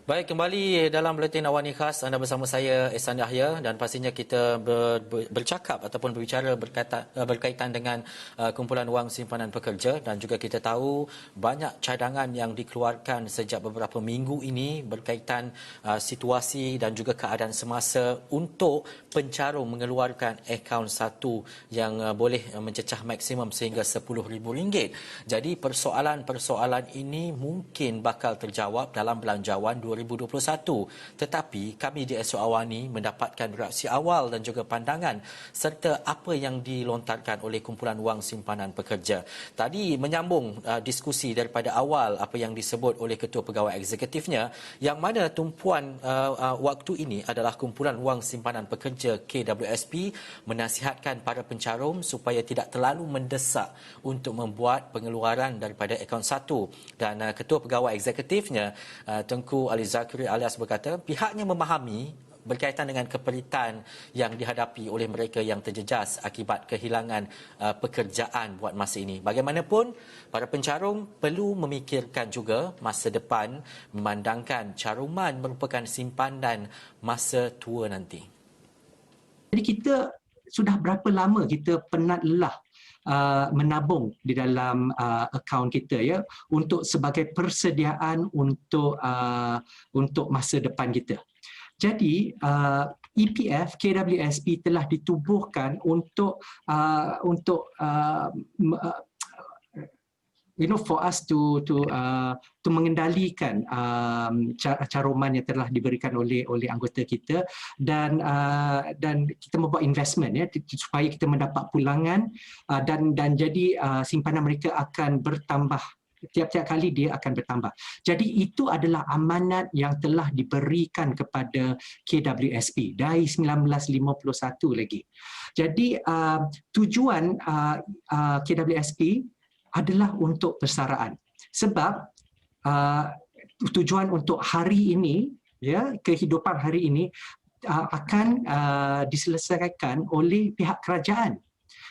Baik, kembali dalam Buletin Awani Khas. Anda bersama saya, Ehsan Yahya, dan pastinya kita bercakap ataupun berbicara berkaitan dengan kumpulan wang simpanan pekerja, dan juga kita tahu banyak cadangan yang dikeluarkan sejak beberapa minggu ini berkaitan situasi dan juga keadaan semasa untuk pencarum mengeluarkan akaun satu yang boleh mencecah maksimum sehingga RM10,000. Jadi persoalan-persoalan ini mungkin bakal terjawab dalam belanjawan 2021. Tetapi kami di Esok Awani mendapatkan reaksi awal dan juga pandangan serta apa yang dilontarkan oleh kumpulan wang simpanan pekerja. Tadi menyambung diskusi daripada awal apa yang disebut oleh Ketua Pegawai Eksekutifnya, yang mana tumpuan waktu ini adalah kumpulan wang simpanan pekerja KWSP menasihatkan para pencarum supaya tidak terlalu mendesak untuk membuat pengeluaran daripada akaun satu. Dan Ketua Pegawai Eksekutifnya, Tengku Ali Zakri alias berkata pihaknya memahami berkaitan dengan keperitan yang dihadapi oleh mereka yang terjejas akibat kehilangan pekerjaan buat masa ini. Bagaimanapun, para pencarum perlu memikirkan juga masa depan, memandangkan caruman merupakan simpanan masa tua nanti. Jadi kita sudah berapa lama kita penat lelah menabung di dalam akaun kita, ya, untuk sebagai persediaan untuk masa depan kita. Jadi EPF KWSP telah ditubuhkan untuk for us to mengendalikan caruman yang telah diberikan oleh anggota kita, dan kita membuat investment, ya, supaya kita mendapat pulangan, dan jadi simpanan mereka akan bertambah. Tiap-tiap kali dia akan bertambah. Jadi itu adalah amanat yang telah diberikan kepada KWSP dari 1951 lagi. Jadi tujuan KWSP adalah untuk persaraan. Sebab tujuan untuk hari ini, ya, kehidupan hari ini akan diselesaikan oleh pihak kerajaan.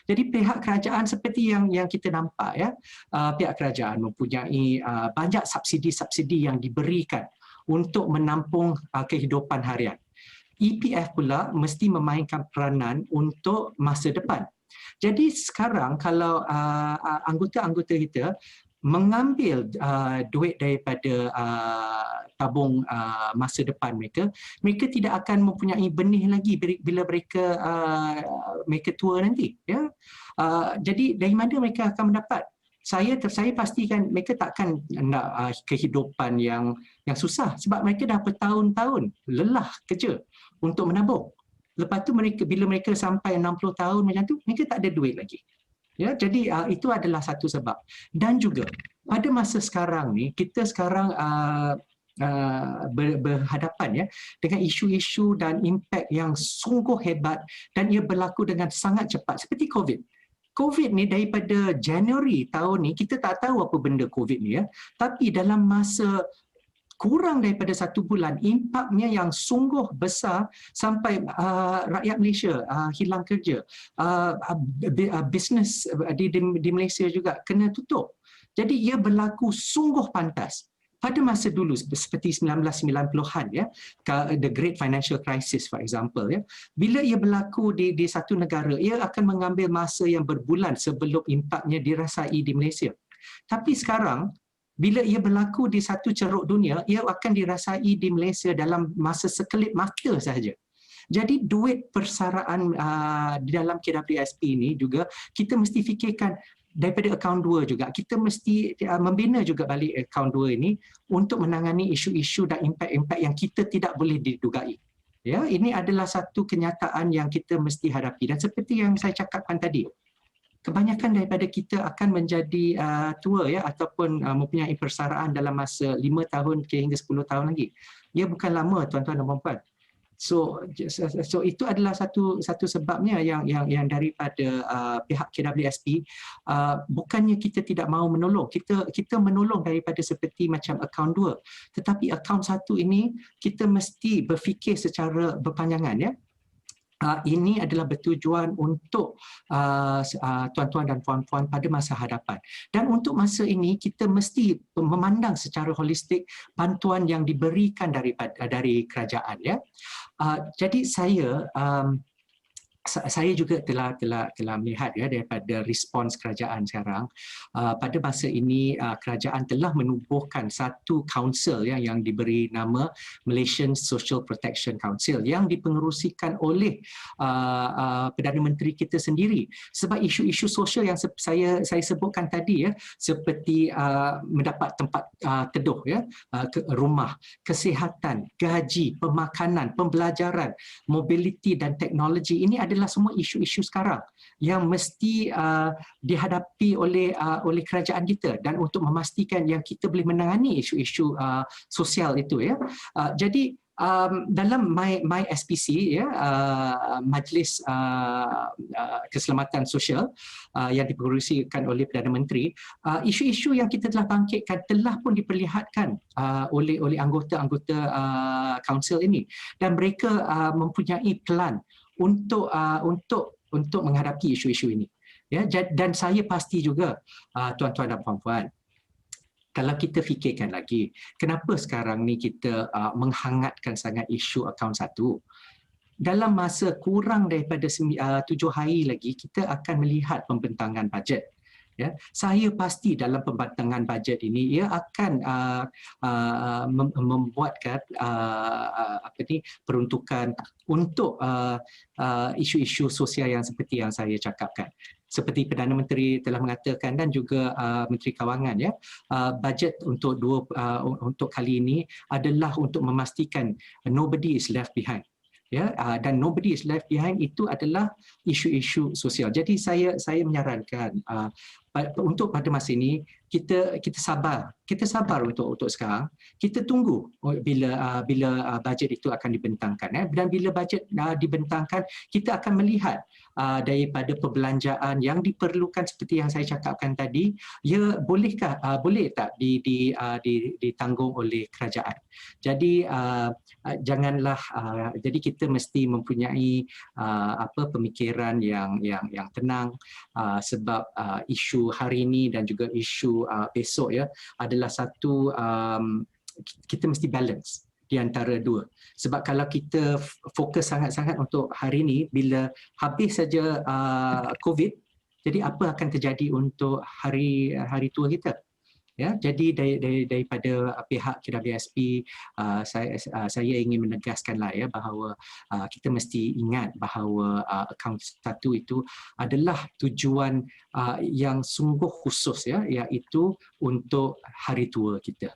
Jadi pihak kerajaan seperti yang kita nampak, ya, pihak kerajaan mempunyai banyak subsidi-subsidi yang diberikan untuk menampung kehidupan harian. EPF pula mesti memainkan peranan untuk masa depan. Jadi sekarang kalau anggota-anggota kita mengambil duit daripada tabung masa depan mereka tidak akan mempunyai benih lagi bila mereka tua nanti, ya. Jadi dari mana mereka akan mendapat? Saya pastikan mereka takkan nak kehidupan yang susah, sebab mereka dah bertahun-tahun lelah kerja untuk menabung. Lepas tu bila mereka sampai 60 tahun macam tu, mereka tak ada duit lagi. Ya, jadi itu adalah satu sebab. Dan juga pada masa sekarang ni, kita sekarang berhadapan, ya, dengan isu-isu dan impak yang sungguh hebat, dan ia berlaku dengan sangat cepat seperti COVID. COVID ni daripada Januari tahun ni kita tak tahu apa benda COVID ni, ya. Tapi dalam masa kurang daripada 1 bulan, impaknya yang sungguh besar sampai rakyat Malaysia hilang kerja. Bisnes di Malaysia juga kena tutup. Jadi ia berlaku sungguh pantas. Pada masa dulu seperti 1990-an, ya, the Great Financial Crisis for example, ya, bila ia berlaku di satu negara, ia akan mengambil masa yang berbulan sebelum impaknya dirasai di Malaysia. Tapi sekarang bila ia berlaku di satu ceruk dunia, ia akan dirasai di Malaysia dalam masa sekelip mata sahaja. Jadi duit persaraan di dalam KWSP ini juga kita mesti fikirkan daripada akaun 2 juga. Kita mesti membina juga balik akaun 2 ini untuk menangani isu-isu dan impak-impak yang kita tidak boleh didugai. Ya, ini adalah satu kenyataan yang kita mesti hadapi, dan seperti yang saya cakapkan tadi, kebanyakan daripada kita akan menjadi tua, ya, ataupun mempunyai persaraan dalam masa 5 tahun hingga 10 tahun lagi. Ia bukan lama, tuan-tuan dan puan-puan. So itu adalah satu sebabnya yang daripada pihak KWSP, bukannya kita tidak mahu menolong, kita menolong daripada seperti macam akaun 2, tetapi akaun 1 ini kita mesti berfikir secara berpanjangan, ya. ini adalah bertujuan untuk tuan-tuan dan puan-puan pada masa hadapan. Dan untuk masa ini kita mesti memandang secara holistik bantuan yang diberikan dari kerajaan, ya. Jadi saya juga telah melihat, ya, daripada respons kerajaan sekarang, pada masa ini kerajaan telah menubuhkan satu kaunsil, ya, yang diberi nama Malaysian Social Protection Council yang dipengerusikan oleh Perdana Menteri kita sendiri, sebab isu-isu sosial yang saya sebutkan tadi, ya, seperti mendapat tempat teduh, ya, rumah, kesihatan, gaji, pemakanan, pembelajaran, mobiliti dan teknologi, ini adalah semua isu-isu sekarang yang mesti dihadapi oleh kerajaan kita, dan untuk memastikan yang kita boleh menangani isu-isu sosial itu, ya. Jadi dalam My SPC, ya, Majlis Keselamatan Sosial yang dipengerusikan oleh Perdana Menteri, isu-isu yang kita telah bangkitkan telah pun diperlihatkan oleh anggota-anggota kaunsil ini, dan mereka mempunyai plan untuk menghadapi isu-isu ini, ya. Dan saya pasti juga, tuan-tuan dan puan-puan, kalau kita fikirkan lagi, kenapa sekarang ni kita menghangatkan sangat isu akaun satu? Dalam masa kurang daripada 7 hari lagi, kita akan melihat pembentangan bajet. Ya, saya pasti dalam pembentangan bajet ini ia akan membuatkan peruntukan untuk isu-isu sosial yang seperti yang saya cakapkan. Seperti Perdana Menteri telah mengatakan, dan juga Menteri Kawangan, ya, bajet untuk kali ini adalah untuk memastikan nobody is left behind. Ya, dan nobody is left behind itu adalah isu-isu sosial. Jadi saya menyarankan untuk pada masa ini kita sabar untuk sekarang. Kita tunggu bila bajet itu akan dibentangkan, dan bila bajet dibentangkan, kita akan melihat daripada perbelanjaan yang diperlukan seperti yang saya cakapkan tadi, ya, boleh tak ditanggung oleh kerajaan. Jadi janganlah jadi kita mesti mempunyai pemikiran yang tenang, sebab isu hari ini dan juga isu besok, ya, adalah satu kita mesti balance di antara dua. Sebab kalau kita fokus sangat-sangat untuk hari ini, bila habis saja COVID, jadi apa akan terjadi untuk hari tua kita? Ya, jadi daripada pihak KWSP, saya ingin menegaskanlah, ya, bahawa kita mesti ingat bahawa akaun satu itu adalah tujuan yang sungguh khusus, ya, iaitu untuk hari tua kita.